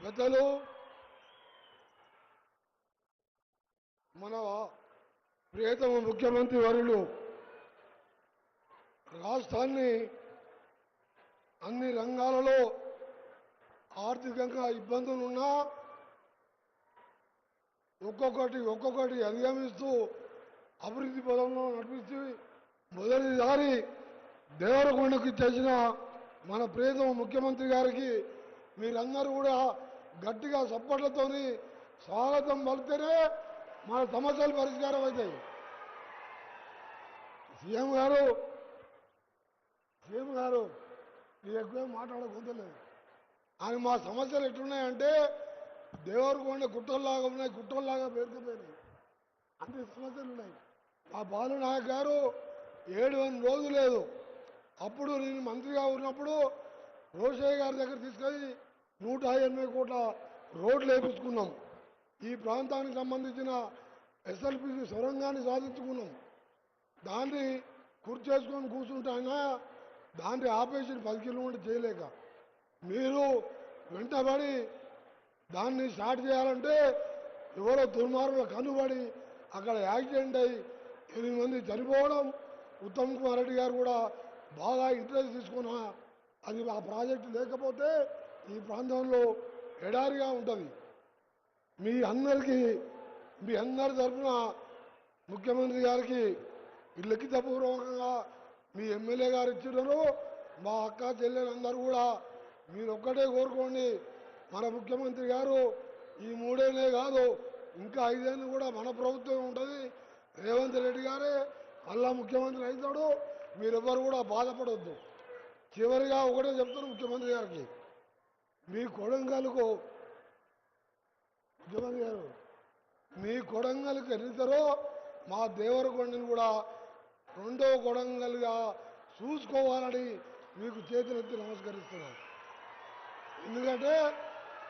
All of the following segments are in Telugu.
పెద్దలు మన ప్రియతమ ముఖ్యమంత్రి వర్యులు రాష్ట్రాన్ని అన్ని రంగాలలో ఆర్థికంగా ఇబ్బందులున్నా ఒక్కొక్కటి అధిగమిస్తూ అభివృద్ధి పదంలో నడిపిస్తూ మొదటిసారి దేవరకొండకు చేసిన మన ప్రియతమ ముఖ్యమంత్రి గారికి మీరందరూ కూడా గట్టిగా సపోర్ట్లతోని స్వాగతం పలికితేనే మన సమస్యలు పరిష్కారం అవుతాయి. సీఎం గారు మీరు ఎక్కువ మాట్లాడకూడలేదు. ఆయన మా సమస్యలు ఎట్లున్నాయంటే దేవరకొండ గుట్టల్లాగా పేరుకుపోయినాయి. అన్ని సమస్యలు ఉన్నాయి. మా బాలునాయక్ గారు 7 రోజులు లేదు. అప్పుడు నేను మంత్రిగా ఉన్నప్పుడు రోషయ్య గారి దగ్గర తీసుకెళ్ళి 180 కోట్ల రోడ్లు వేపించుకున్నాం. ఈ ప్రాంతానికి సంబంధించిన ఎస్ఎల్పిసి సొరంగాన్ని సాధించుకున్నాం. దాన్ని కుర్చేసుకొని కూర్చుంటాయినా దాన్ని ఆపరేషన్ 10 కిలోమీటర్లు చేయలేక మీరు వెంటబడి దాన్ని స్టార్ట్ చేయాలంటే ఎవరో దుర్మార్గులు కనుబడి అక్కడ యాక్సిడెంట్ అయ్యి 8 మంది చనిపోవడం. ఉత్తమ్ కుమార్ రెడ్డి గారు కూడా బాగా ఇంట్రెస్ట్ తీసుకున్న అది ఆ ప్రాజెక్టు లేకపోతే ఈ ప్రాంతంలో ఎడారిగా ఉంటుంది. మీ అందరి తరఫున ముఖ్యమంత్రి గారికి లిఖితపూర్వకంగా మీ ఎమ్మెల్యే గారు ఇచ్చినారు. మా అక్క చెల్లెలందరూ కూడా మీరు ఒక్కటే కోరుకోండి, మన ముఖ్యమంత్రి గారు ఈ 3 ఏళ్ళే కాదు ఇంకా 5 ఏళ్ళు కూడా మన ప్రభుత్వం ఉంటుంది. రేవంత్ రెడ్డి గారే మళ్ళా ముఖ్యమంత్రి అవుతాడు. మీరెవ్వరు కూడా బాధపడవద్దు. చివరిగా ఒకటే చెప్తాను ముఖ్యమంత్రి గారికి, మీ కొడంగల్కు ముఖ్యమంత్రి గారు మీ కొడంగల్కి ఎన్నితారో మా దేవరకొండని కూడా 2వ కొడంగల్గా చూసుకోవాలని మీకు చేతులెత్తి నమస్కరిస్తున్నాను. ఎందుకంటే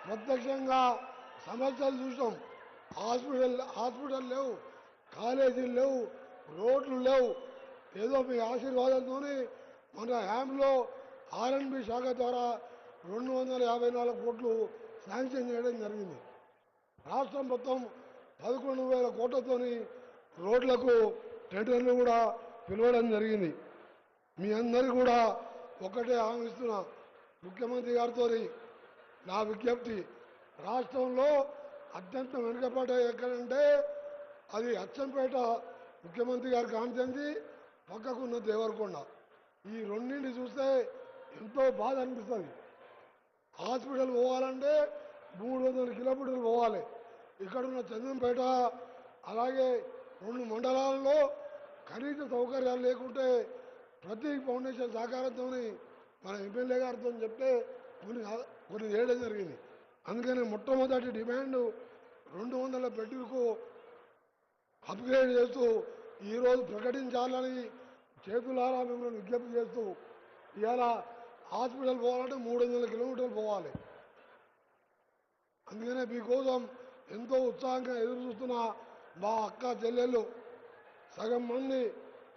ప్రత్యక్షంగా సమస్యలు చూసాం. హాస్పిటల్ లేవు, కాలేజీలు లేవు, రోడ్లు లేవు. ఏదో మీ ఆశీర్వాదంతో మన హ్యాండ్లో ఆర్ఎండ్బి శాఖ ద్వారా 254 కోట్లు శాంక్షన్ చేయడం జరిగింది. రాష్ట్రం మొత్తం 11,000 కోట్లతోని రోడ్లకు టెండర్లు కూడా పిలవడం జరిగింది. మీ అందరికీ కూడా ఒకటే హామీస్తున్నా, ముఖ్యమంత్రి గారితో నా విజ్ఞప్తి, రాష్ట్రంలో అత్యంత వెనుకబడ్డ ఎక్కడంటే అది అచ్చంపేట ముఖ్యమంత్రి గారి కాన్స్టిట్యున్సీ, పక్కకున్న దేవరకొండ. ఈ రెండింటిని చూస్తే ఎంతో బాధ అనిపిస్తుంది. హాస్పిటల్ పోవాలంటే 300 కిలోమీటర్లు పోవాలి. ఇక్కడున్న చందంపేట అలాగే 2 మండలాల్లో కనీస సౌకర్యాలు లేకుంటే ప్రతి ఫౌండేషన్ సహకారంతో మన ఎమ్మెల్యే గారితో చెప్తే కొన్ని చేయడం జరిగింది. అందుకని మొట్టమొదటి డిమాండ్ 200 బెడ్లకు అప్గ్రేడ్ చేస్తూ ఈరోజు ప్రకటించాలని చేతులారా మిమ్మల్ని విజ్ఞప్తి చేస్తూ, ఇవాళ హాస్పిటల్ పోవాలంటే 300 కిలోమీటర్లు పోవాలి. అందుకనే మీకోసం ఎంతో ఉత్సాహంగా ఎదురు చూస్తున్న మా అక్క చెల్లెళ్ళు సగం మంది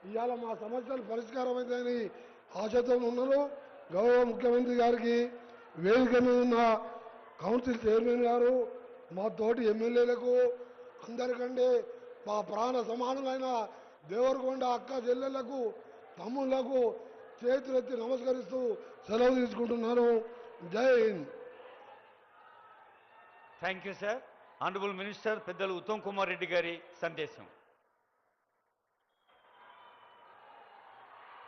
ఇవాళ మా సమస్యలు పరిష్కారం అవుతాయని ఆశతో ఉన్నారు. గౌరవ ముఖ్యమంత్రి గారికి, వేదిక మీద ఉన్న కౌన్సిల్ చైర్మన్ గారు, మా తోటి ఎమ్మెల్యేలకు అందరికంటే మా ప్రాణ సమానులైన దేవరకొండ అక్క చెల్లెళ్లకు తమ్ముళ్లకు చేతులెత్తి నమస్కరిస్తూ సెలవు తీసుకుంటున్నాను. జై Hind. Thank you sir. Honourable minister పెద్దలు ఉత్తమ్ కుమార్ రెడ్డి గారి సందేశం.